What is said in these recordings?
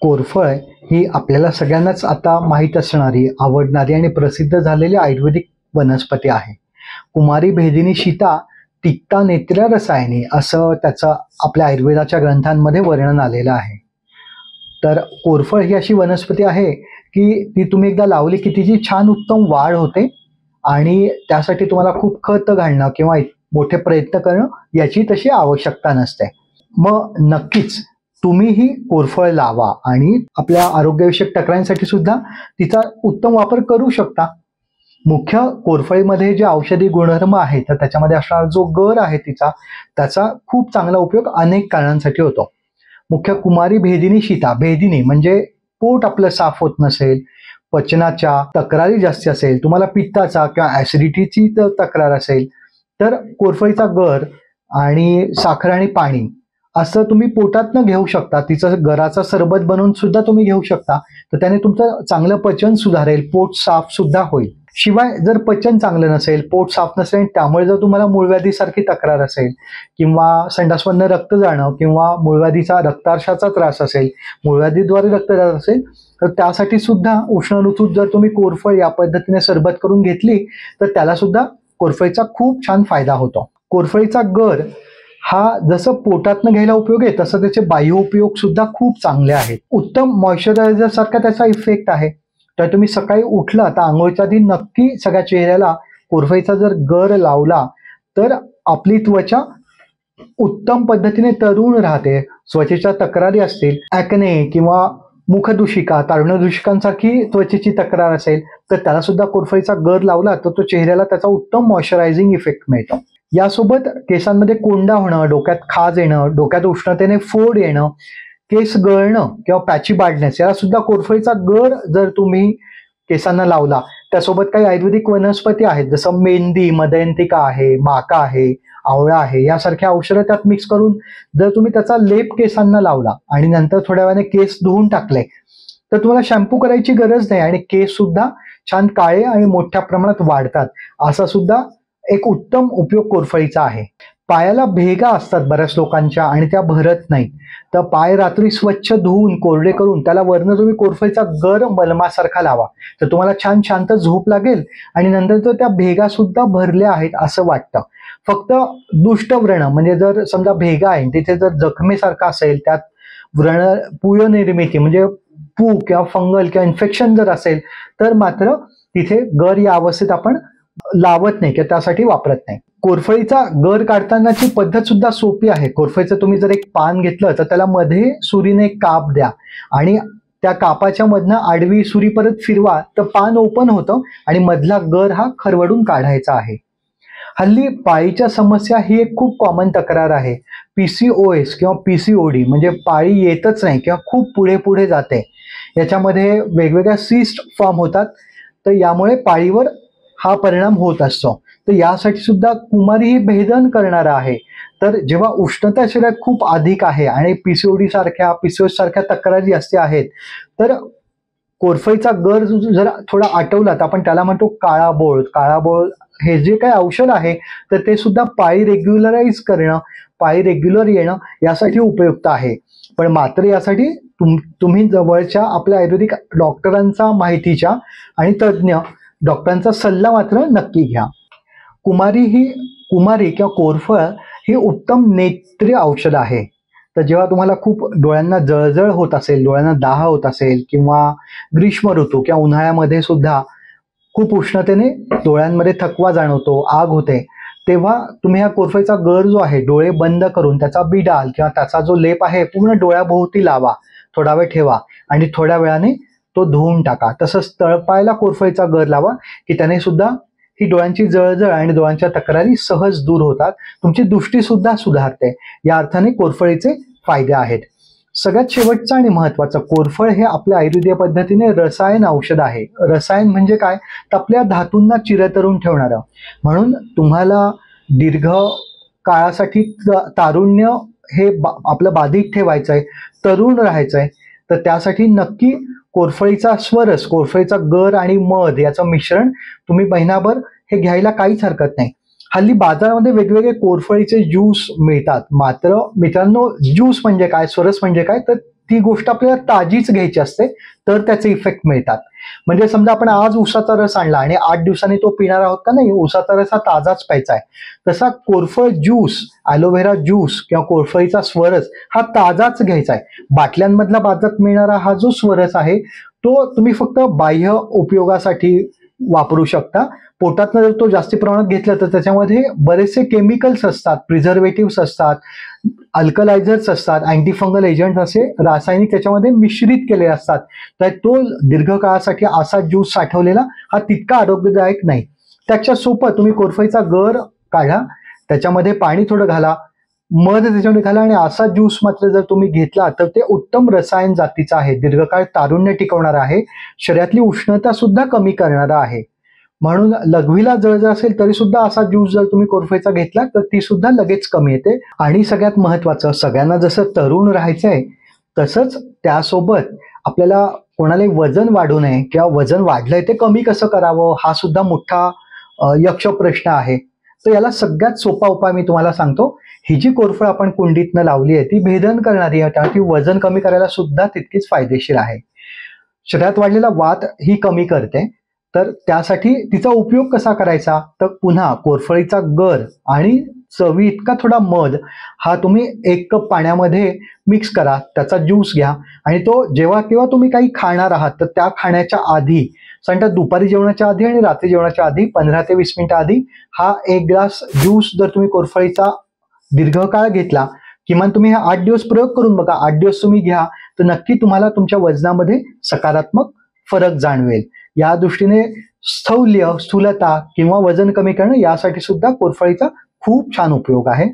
कोरफळ ही आपल्याला सगळ्यांनाच आता माहीत असणारी, आवडणारी आणि प्रसिद्ध झालेली आयुर्वेदिक वनस्पती आहे. कुमारी भेदिनी शीता तिक्ता नेत्र रसायने असं त्याचं आपल्या आयुर्वेदाच्या ग्रंथांमध्ये वर्णन आलेलं आहे. तर कोरफळ ही अशी वनस्पती आहे की ती तुम्ही एकदा लावली की तिची छान उत्तम वाढ होते आणि त्यासाठी तुम्हाला खूप खत घालणं किंवा मोठे प्रयत्न करणं याची तशी आवश्यकता नसते. मग नक्कीच तुम्हीही कोरफळ लावा आणि आपल्या आरोग्यविषयक तक्रारींसाठी सुद्धा तिचा उत्तम वापर करू शकता. मुख्य कोरफळीमध्ये जे औषधी गुणधर्म आहेत तर त्याच्यामध्ये असणारा जो गर आहे तिचा, त्याचा खूप चांगला उपयोग अनेक कारणांसाठी होतो. मुख्य कुमारी भेदिनी शीता, भेदिनी म्हणजे पोट आपलं साफ होत नसेल, पचनाच्या तक्रारी जास्त असेल, तुम्हाला पित्ताचा किंवा ऍसिडिटीची तक्रार असेल, तर कोरफळीचा गर आणि साखर आणि पाणी असं तुम्ही पोटातनं घेऊ शकता. तिचं गराचा सरबत बनवून सुद्धा तुम्ही घेऊ शकता. तर त्याने तुमचं चांगलं पचन सुधारेल, पोट साफ सुद्धा होईल. शिवाय जर पचन चांगलं नसेल, पोट साफ नसेल, त्यामुळे जर तुम्हाला मूळव्याधीसारखी तक्रार असेल किंवा संडासमधनं रक्त जाणं किंवा मूळव्याधीचा रक्तार्शाचा त्रास असेल, मूळव्याधीद्वारे रक्त जात असेल, तर त्यासाठी सुद्धा उष्ण ऋतूत जर तुम्ही कोरफळ या पद्धतीने सरबत करून घेतली तर त्याला सुद्धा कोरफळीचा खूप छान फायदा होतो. कोरफळीचा गर हा जसं पोटातनं घ्यायला उपयोग आहे तसं त्याचे बाह्य उपयोग सुद्धा खूप चांगले आहेत. उत्तम मॉइश्चरायझर सारखा त्याचा इफेक्ट आहे. तर तुम्ही सकाळी उठला तर आंघोळीच्या आधी नक्की सगळ्या चेहऱ्याला कोरफळीचा जर गर लावला तर आपली त्वचा उत्तम पद्धतीने तरुण राहते. त्वचेच्या तक्रारी असतील, ॲक्ने किंवा मुखदूषिका, तारुण्यदूषिकांसारखी त्वचेची तक्रार असेल तर त्याला सुद्धा कोरफळीचा गर लावला तर तो चेहऱ्याला त्याचा उत्तम मॉइश्चरायझिंग इफेक्ट मिळतो. यासोबत केसांमध्ये कोंडा होणं, डोक्यात खाज येणं, डोक्यात उष्णतेने फोड येणं, केस गळणं किंवा पॅची बाडनेस याला सुद्धा कोरफळीचा गर जर तुम्ही केसांना लावला, त्यासोबत काही आयुर्वेदिक वनस्पती आहेत जसं मेंदी, मदयंतिका आहे, माका आहे, आवळा आहे, यासारख्या औषधं त्यात मिक्स करून जर तुम्ही त्याचा लेप केसांना लावला आणि नंतर थोड्या वेळाने केस धुवून टाकले तर तुम्हाला शॅम्पू करायची गरज नाही आणि केस सुद्धा छान काळे आणि मोठ्या प्रमाणात वाढतात. असा सुद्धा एक उत्तम उपयोग कोरफळीचा आहे. पायाला भेगा असतात बऱ्याच लोकांच्या आणि त्या भरत नाहीत, तर पाय रात्री स्वच्छ धुवून कोरडे करून त्याला वरनं तुम्ही कोरफळीचा गर मलमासारखा लावा तर तुम्हाला छान शांत झोप लागेल आणि नंतर तर त्या भेगा सुद्धा भरल्या आहेत असं वाटतं. फक्त दुष्ट व्रण म्हणजे जर समजा भेगा आहे तिथे जर जखमेसारखा असेल, त्यात व्रण पुय निर्मिती म्हणजे पू किंवा फंगल किंवा इन्फेक्शन जर असेल तर मात्र तिथे गर या अवस्थेत आपण लावत नाही किंवा त्यासाठी वापरत नाही. कोरफळीचा गर काढतानाची पद्धत सुद्धा सोपी आहे. कोरफळीचं तुम्ही जर एक पान घेतलं तर त्याला मध्ये सुरीने एक काप द्या आणि त्या कापाच्या मधनं आडवी सुरी परत फिरवा तर पान ओपन होतं आणि मधला गर हा खरवडून काढायचा आहे. हल्ली पाळीच्या समस्या ही एक खूप कॉमन तक्रार आहे. PCOS किंवा PCOD म्हणजे पाळी येतच नाही किंवा खूप पुढे पुढे जाते. याच्यामध्ये वेगवेगळ्या सिस्ट फॉर्म होतात तर यामुळे पाळीवर हा परिणाम होत असतो. तर यासाठी सुद्धा कुमारी ही भेदन करणारा आहे. तर जेव्हा उष्णता शरीरात खूप अधिक आहे आणि PCOD सारख्या PCOS सारख्या तक्रारी असते आहेत तर कोरफळीचा गर जर थोडा आटवला तर आपण त्याला म्हणतो काळाबोळ. काळाबोळ हे जे काही औषध आहे तर ते सुद्धा पाळी रेग्युलराईज करणं, पाळी रेग्युलर येणं यासाठी उपयुक्त आहे. पण मात्र यासाठी तुम्ही जवळच्या आपल्या आयुर्वेदिक डॉक्टरांचा, माहितीच्या आणि तज्ज्ञ डॉक्टरांचा सल्ला मात्र नक्की घ्या. कुमारी किंवा कोरफळ ही उत्तम नेत्रीय औषध आहे. तर जेव्हा तुम्हाला खूप डोळ्यांना जळजळ होत असेल, डोळ्यांना दाह होत असेल किंवा ग्रीष्म ऋतू किंवा उन्हाळ्यामध्ये सुद्धा खूप उष्णतेने डोळ्यांमध्ये थकवा जाणवतो, आग होते, तेव्हा तुम्ही हा कोरफळीचा गर जो आहे डोळे बंद करून त्याचा बिडाल किंवा त्याचा जो लेप आहे पूर्ण डोळ्याभोवती लावा, थोडा वेळ ठेवा आणि थोड्या वेळाने तो धुवून टाका. तसंच तळपायाला कोरफळीचा गर लावा की त्याने सुद्धा ही डोळ्यांची जळजळ आणि डोळ्यांच्या तक्रारी सहज दूर होतात. तुमची दृष्टी सुद्धा सुधारते. या अर्थाने कोरफळीचे फायदे आहेत. सगळ्यात शेवटचं आणि महत्वाचं, कोरफळ हे आपल्या आयुर्वेदीय पद्धतीने रसायन औषध आहे. रसायन म्हणजे काय, तर आपल्या धातूंना चिरतरून ठेवणारं. म्हणून तुम्हाला दीर्घ काळासाठी तारुण्य हे आपलं बाधित ठेवायचंय, तरुण राहायचंय, तर त्यासाठी नक्की कोरफळीचा स्वरस, कोरफळीचा गर आणि मध याचं मिश्रण तुम्ही महिनाभर हे घ्यायला काहीच हरकत नाही. हल्ली बाजारामध्ये वेगवेगळे कोरफळीचे ज्यूस मिळतात. मात्र मित्रांनो, ज्यूस म्हणजे काय, स्वरस म्हणजे काय, तर ती गोष्ट आपल्याला ताजीच घ्यायची असते, तर त्याचे इफेक्ट मिळतात. म्हणजे समजा आपण आज उसाचा रस आणला आणि 8 दिवसांनी तो पिणार आहोत का, नाही, उसाचा रस हा ताजाच प्यायचा आहे. तसा कोरफड ज्यूस, ॲलोव्हेरा ज्यूस किंवा कोरफडीचा स्वरस हा ताजाच घ्यायचा आहे. बाटल्यांमधला बाजारात मिळणारा हा जो स्वरस आहे तो तुम्ही फक्त बाह्य उपयोगासाठी वापरू शकता. पोटातनं जर तो जास्ती प्रमाणात घेतला तर त्याच्यामध्ये बरेचसे केमिकल्स असतात, प्रिझर्वेटिव्स असतात, अल्कलायझर्स असतात, अँटीफंगल एजंट असे रासायनिक त्याच्यामध्ये मिश्रित केले असतात. तर तो दीर्घकाळासाठी असा ज्यूस साठवलेला हा तितका आरोग्यदायक नाही. त्याच्या सोबत तुम्ही कोरफडीचा गर काढा, त्याच्यामध्ये पाणी थोडं घाला, मध त्याच्यामध्ये घाला आणि असा ज्यूस मात्र जर तुम्ही घेतला तर ते उत्तम रसायन जातीचं आहे, दीर्घकाळ तारुण्य टिकवणारा आहे, शरीरातली उष्णता सुद्धा कमी करणारा आहे. म्हणून लघवीला जळजळ असेल तरी सुद्धा असा ज्यूस जर तुम्ही कोरफडीचा घेतला तर ती सुद्धा लगेच कमी येते. आणि सगळ्यात महत्वाचं, सगळ्यांना जसं तरुण राहायचंय तसंच त्यासोबत आपल्याला कोणालाही वजन वाढू नये किंवा वजन वाढलंय ते कमी कसं करावं हा सुद्धा मोठा यक्ष प्रश्न आहे. तर याला सगळ्यात सोपा उपाय मी तुम्हाला सांगतो. ही जी कोरफड आपण कुंडीतनं लावली आहे ती भेदन करणारी आहे, त्यामुळे ती वजन कमी करायला सुद्धा तितकीच फायदेशीर आहे. शरीरात वाढलेला वात ही कमी करते. तर त्यासाठी तिचा उपयोग कसा करायचा, तर पुन्हा कोरफडीचा गर आणि चवी इतका थोडा मध हा तुम्ही 1 कप पाण्यामध्ये मिक्स करा, त्याचा ज्यूस घ्या आणि तो जेव्हा केव्हा तुम्ही काही खाणार आहात तर त्या खाण्याच्या आधी, साधारणतः दुपारी जेवणाच्या आधी आणि रात्री जेवणाच्या आधी 15 ते 20 मिनिटं आधी हा 1 ग्लास ज्यूस जर तुम्ही कोरफडीचा दीर्घकाळ घेतला, किमान तुम्ही हा 8 दिवस प्रयोग करून बघा, 8 दिवस तुम्ही घ्या, तर नक्की तुम्हाला तुमच्या वजनामध्ये सकारात्मक फरक जाणवेल. या दृष्टीने स्थूलता किंवा वजन कमी करणं यासाठी सुद्धा कोरफडीचा खूप छान उपयोग आहे.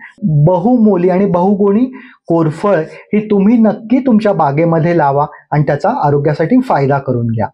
बहुमोली आणि बहुगुणी कोरफड ही तुम्ही नक्की तुमच्या बागेमध्ये लावा आणि त्याचा आरोग्यासाठी फायदा करून घ्या.